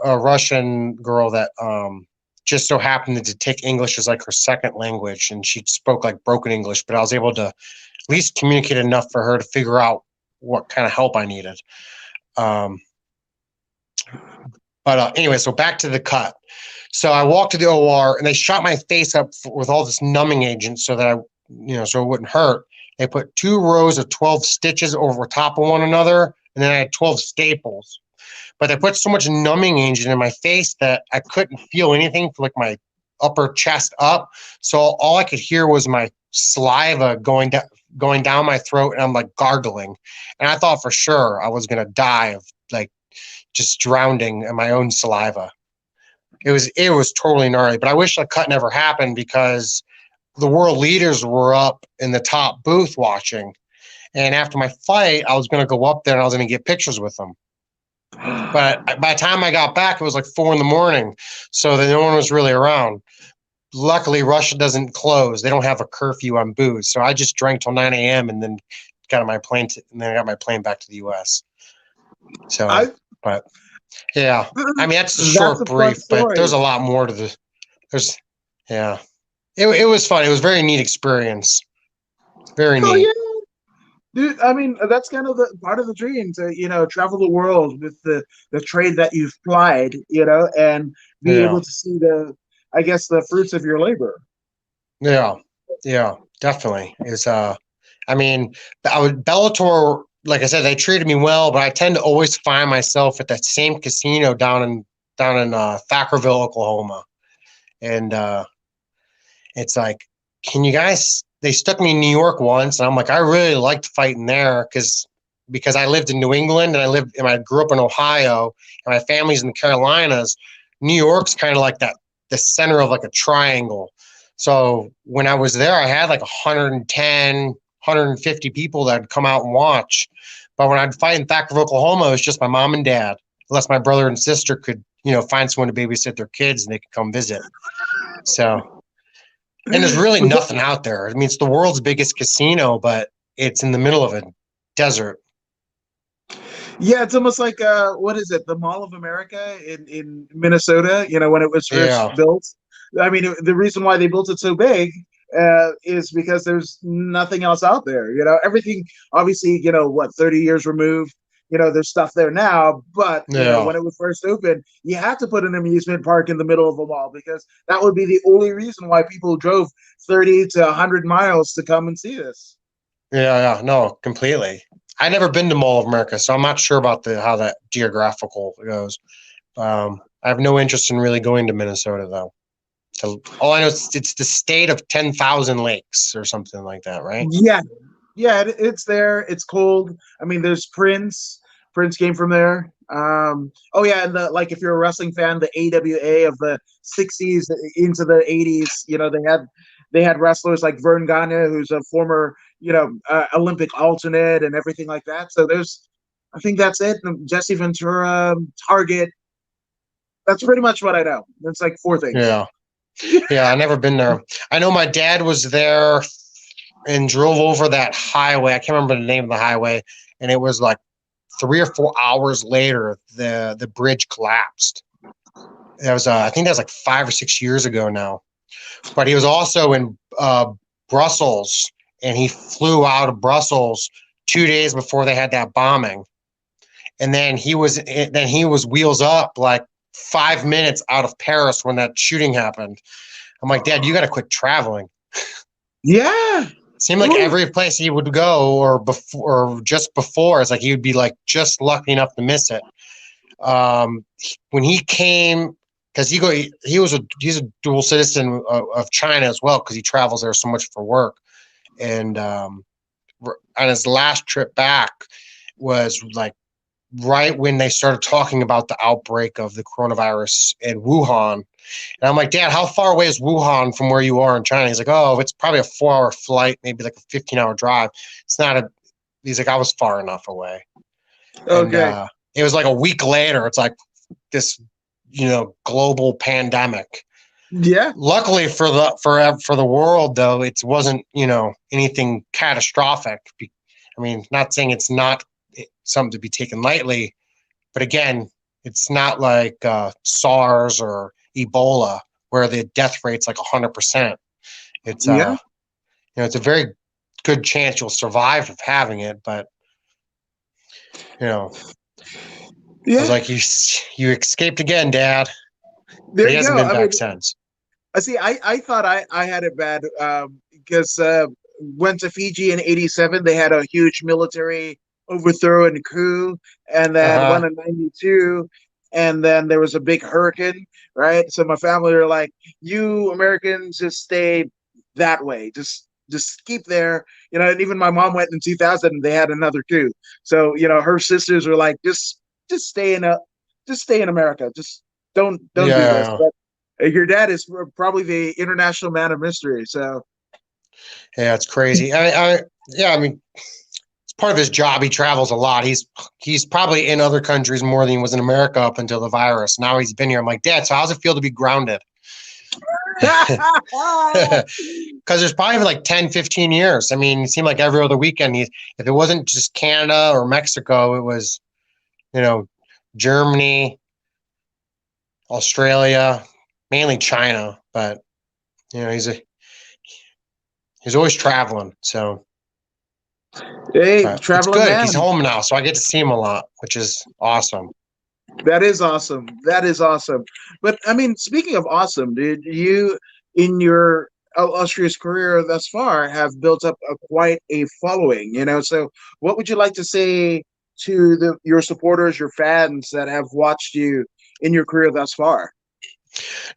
S2: a Russian girl that just so happened to take English as like her second language, and she spoke like broken English. But I was able to at least communicate enough for her to figure out what kind of help I needed. But anyway, so back to the cut. So I walked to the OR and they shot my face up with all this numbing agent so that so it wouldn't hurt. They put 2 rows of 12 stitches over top of one another, and then I had 12 staples. But they put so much numbing agent in my face that I couldn't feel anything from like my upper chest up. So all I could hear was my saliva going down my throat, and I'm like gargling. And I thought for sure I was gonna die of like just drowning in my own saliva. It was totally gnarly, but I wish the cut never happened because the world leaders were up in the top booth watching. And after my fight, I was going to go up there and I was going to get pictures with them. But by the time I got back, it was like 4 a.m. So that no one was really around. Luckily, Russia doesn't close. They don't have a curfew on booze. So I just drank till 9 a.m. and then got on my plane and then I got my plane back to the U.S. So, but yeah, I mean, that's a short brief, but there's a lot more to yeah. It was fun. It was a very neat experience. Very neat.
S1: Yeah. Dude, I mean, that's kind of the part of the dream to, travel the world with the trade that you've plied, and be able to see the fruits of your labor.
S2: Yeah, definitely. I mean, Bellator, like I said, they treated me well, but I tend to always find myself at that same casino down in Thackerville, Oklahoma, and it's like, can you guys? They stuck me in New York once, and I'm like, I really liked fighting there because I lived in New England and I grew up in Ohio, and my family's in the Carolinas. New York's kind of like the center of like a triangle. So when I was there, I had like 110, 150 people that would come out and watch. But when I'd fight in Thackerville, Oklahoma, it was just my mom and dad, unless my brother and sister could, find someone to babysit their kids and they could come visit. So, and there's really nothing out there. I mean, it's the world's biggest casino, but it's in the middle of a desert.
S1: Yeah, it's almost like what is it? The Mall of America in Minnesota. When it was first built. I mean, the reason why they built it so big is because there's nothing else out there. Everything obviously. 30 years removed. There's stuff there now, but when it was first opened, you had to put an amusement park in the middle of the mall because that would be the only reason why people drove 30 to 100 miles to come and see this.
S2: Yeah, no, completely. I've never been to Mall of America, so I'm not sure about how that geographical goes. I have no interest in really going to Minnesota, though. So all I know is it's the state of 10,000 lakes or something like that, right?
S1: Yeah, it's there. It's cold. I mean, there's Prince. Prince came from there. Oh yeah, and if you're a wrestling fan, the AWA of the '60s into the '80s, they had wrestlers like Vern Gagne, who's a former Olympic alternate and everything like that. So I think that's it. Jesse Ventura, Target. That's pretty much what I know. It's like 4 things.
S2: Yeah. Yeah, I never been there. I know my dad was there and drove over that highway. I can't remember the name of the highway, and it was like 3 or 4 hours later, the bridge collapsed. That was I think that was like 5 or 6 years ago now. But he was also in Brussels, and he flew out of Brussels 2 days before they had that bombing, and then he was wheels up like 5 minutes out of Paris when that shooting happened. I'm like, Dad, you got to quit traveling.
S1: Yeah.
S2: It seemed like
S1: Ooh.
S2: every place he would go, or just before, it's like he would be like just lucky enough to miss it. When he came, because he's a dual citizen of China as well, because he travels there so much for work. And on his last trip back was like right when they started talking about the outbreak of the coronavirus in Wuhan. And I'm like, Dad, how far away is Wuhan from where you are in China? He's like, oh, it's probably a 4-hour flight, maybe like a 15-hour drive. It's not a. He's like, I was far enough away. And
S1: Okay.
S2: it was like a week later. It's like this, global pandemic.
S1: Yeah.
S2: Luckily for the world, though, it wasn't anything catastrophic. I mean, not saying it's not something to be taken lightly, but again, it's not like SARS or Ebola where the death rate's like 100%. It's
S1: Yeah.
S2: it's a very good chance you'll survive of having it, but you know, I was
S1: Yeah.
S2: like, you escaped again, Dad. But
S1: There
S2: he
S1: you
S2: hasn't
S1: go.
S2: been
S1: I mean,
S2: back since.
S1: I see. I thought I had it bad because went to Fiji in '87. They had a huge military overthrow and coup, and
S2: Uh
S1: then went
S2: huh.
S1: in '92, and then there was a big hurricane. Right. So my family were like, "You Americans just stay that way. Just keep there." And even my mom went in 2000. And they had another coup. So her sisters were like, "Just stay just stay in America. Just don't do this."
S2: Yeah,
S1: But your dad is probably the international man of mystery. So
S2: yeah, it's crazy. Yeah, I mean, it's part of his job. He travels a lot. He's probably in other countries more than he was in America up until the virus. Now he's been here. I'm like, Dad, so how's it feel to be grounded? Because there's probably like 10, 15 years. I mean, it seemed like every other weekend, if it wasn't just Canada or Mexico, it was, you know, Germany, Australia, mainly China. But, he's always traveling. So,
S1: hey,
S2: but it's
S1: traveling
S2: good. He's
S1: man.
S2: home now. So I get to see him a lot, which is awesome.
S1: That is awesome. That is awesome. But I mean, speaking of awesome, dude, you in your illustrious career thus far have built up quite a following. So what would you like to say to your supporters, your fans that have watched you in your career thus far?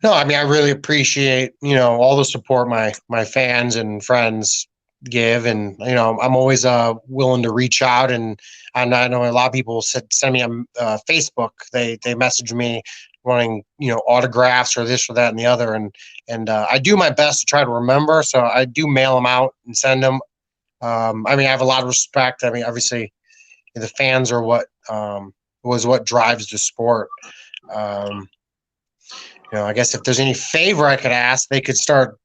S2: No, I mean, I really appreciate, all the support my fans and friends give. And, I'm always willing to reach out. And I know a lot of people send me on Facebook. They message me wanting, autographs or this or that and the other. And I do my best to try to remember. So I do mail them out and send them. I mean, I have a lot of respect. I mean, obviously, the fans are what drives the sport. Um, I guess if there's any favor I could ask, they could start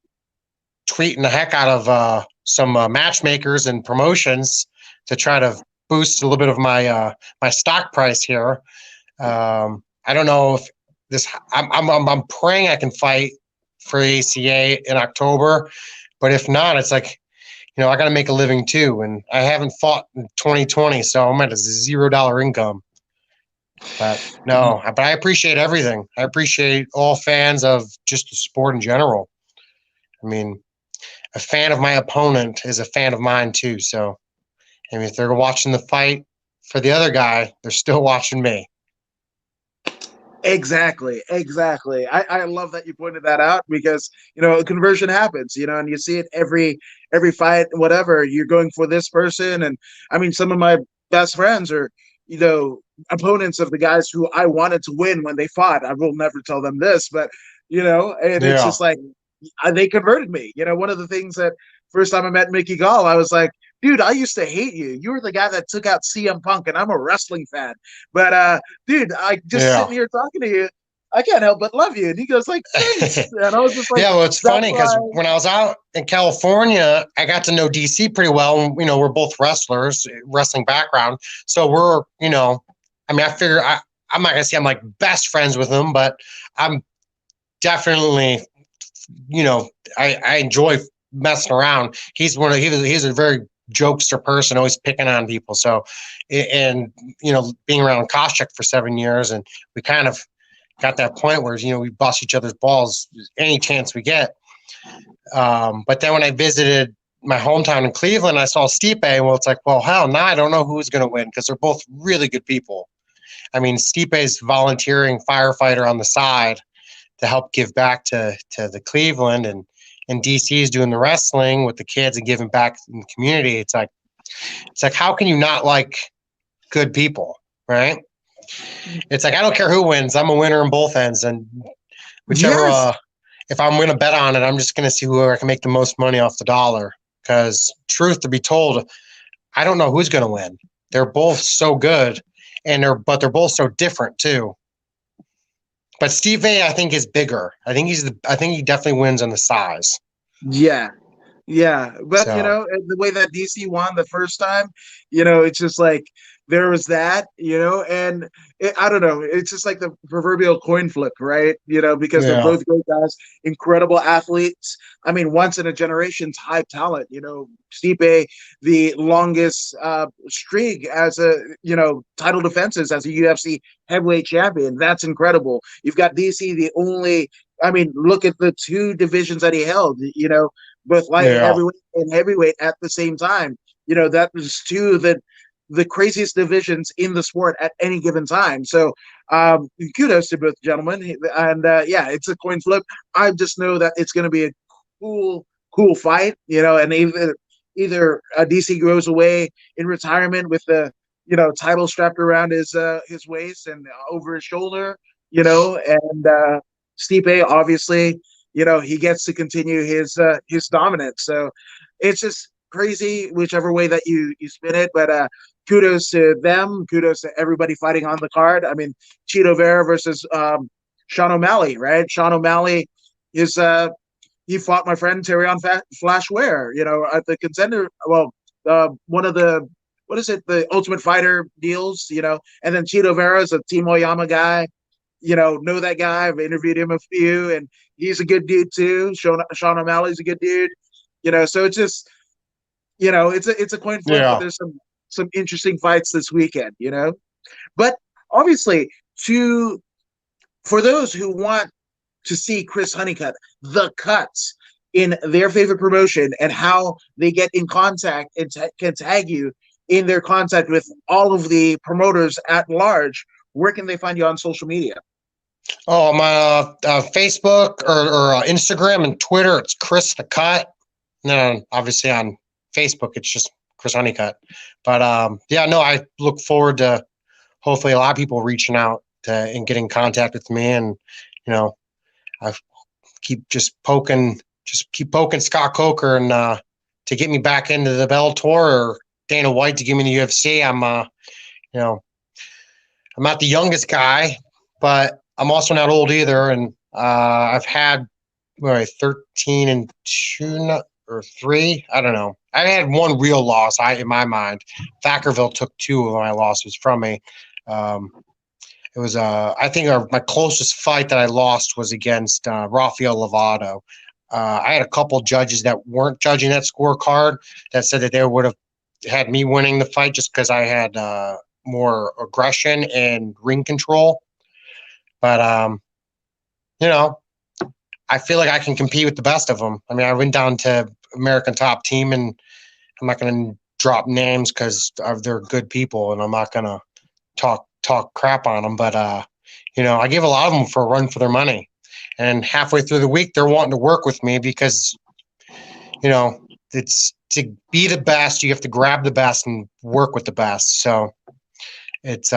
S2: tweeting the heck out of some matchmakers and promotions to try to boost a little bit of my stock price here. I don't know if this. I'm praying I can fight for the ACA in October, but if not, it's like I got to make a living too, and I haven't fought in 2020, so I'm at a $0 income. But no, but I appreciate everything. I appreciate all fans of just the sport in general. I mean, a fan of my opponent is a fan of mine too. So, I mean, if they're watching the fight for the other guy, they're still watching me.
S1: Exactly, exactly. I love that you pointed that out because conversion happens, and you see it every fight, whatever. You're going for this person, and I mean, some of my best friends are you know opponents of the guys who I wanted to win when they fought. I will never tell them this, but and it's
S2: Yeah,
S1: just like they converted me. One of the things that first time I met Mickey Gall, I was like, dude, I used to hate you. You were the guy that took out CM Punk, and I'm a wrestling fan. But dude, I just
S2: yeah,
S1: sitting here talking to you. I can't help but love you. And he goes like, thanks. And I was just like,
S2: Yeah, well, it's
S1: that's
S2: funny because
S1: why.
S2: when I was out in California, I got to know DC pretty well. And, we're both wrestlers, wrestling background. So we're, I mean, I figure I'm not going to say I'm like best friends with him, but I'm definitely, you know, I enjoy messing around. He's a very jokester person, always picking on people. So, and, being around Koscheck for 7 years, and we kind of got that point where, we bust each other's balls any chance we get. But then when I visited my hometown in Cleveland, I saw Stipe, and well, it's like, well, hell, now I don't know who's going to win because they're both really good people. I mean, Stipe's volunteering firefighter on the side to help give back to the Cleveland, and DC is doing the wrestling with the kids and giving back in the community. It's like how can you not like good people, right? It's like I don't care who wins. I'm a winner on both ends, and whichever.
S1: Yes.
S2: If I'm going to bet on it, I'm just going to see whoever can make the most money off the dollar. Because truth to be told, I don't know who's going to win. They're both so good, but they're both so different too. But Steve A, I think, is bigger. I think he definitely wins on the size.
S1: Yeah. Yeah, but
S2: So
S1: the way that DC won the first time, it's just like there was that, and I don't know, it's just like the proverbial coin flip, right? Because they're
S2: yeah,
S1: both great guys, incredible athletes. I mean, once in a generation type talent. Stipe, the longest streak as a title defenses as a UFC heavyweight champion. That's incredible. You've got DC, the only. I mean, look at the two divisions that he held. Both light
S2: yeah,
S1: heavyweight and heavyweight at the same time. That was two of the craziest divisions in the sport at any given time. So kudos to both gentlemen. And yeah, it's a coin flip. I just know that it's going to be a cool fight, and either DC goes away in retirement with the title strapped around his waist and over his shoulder, and Stipe obviously he gets to continue his dominance. So it's just crazy whichever way that you spin it. But kudos to them. Kudos to everybody fighting on the card. I mean, Cheeto Vera versus Sean O'Malley, right? Sean O'Malley is he fought my friend Terrion Flash Ware, at the contender. Well, one of the what is it? The Ultimate Fighter deals, and then Cheeto Vera is a Team Oyama guy. Know that guy. I've interviewed him a few, and he's a good dude too. Sean O'Malley's a good dude. So it's just it's a coin flip, but
S2: yeah.
S1: there's some interesting fights this weekend. But obviously, to for those who want to see Chris Honeycutt, the Cuts in their favorite promotion, and how they get in contact and can tag you in their contact with all of the promoters at large, where can they find you on social media?
S2: Oh, I'm on Facebook or Instagram and Twitter. It's Chris the Cut. And then obviously on Facebook, it's just Chris Honeycutt. But yeah, no, I look forward to hopefully a lot of people reaching out and getting in contact with me, and I keep poking Scott Coker and to get me back into the Bellator, or Dana White to give me the UFC. I'm not the youngest guy, but I'm also not old either, and I've had 13 and 2 or 3. I don't know. I had one real loss. In my mind, Thackerville took 2 of my losses from me. It was I think my closest fight that I lost was against Rafael Lovato. I had a couple judges that weren't judging that scorecard that said that they would have had me winning the fight just because I had more aggression and ring control. But I feel like I can compete with the best of them. I mean, I went down to American Top Team, and I'm not going to drop names because they're good people, and I'm not going to talk crap on them. But I give a lot of them for a run for their money, and halfway through the week, they're wanting to work with me because it's to be the best. You have to grab the best and work with the best. So it's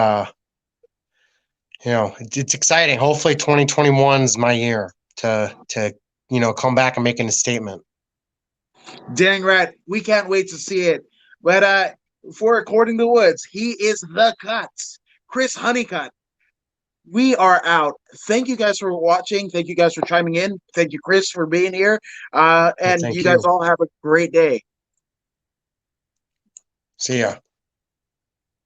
S2: it's exciting. Hopefully 2021 is my year to come back and making a statement.
S1: Dang right. We can't wait to see it. But for According to Woods, he is the Cuts. Chris Honeycutt. We are out. Thank you guys for watching. Thank you guys for chiming in. Thank you, Chris, for being here. And
S3: Thank
S1: you guys
S3: you.
S1: all have a great day.
S3: See ya.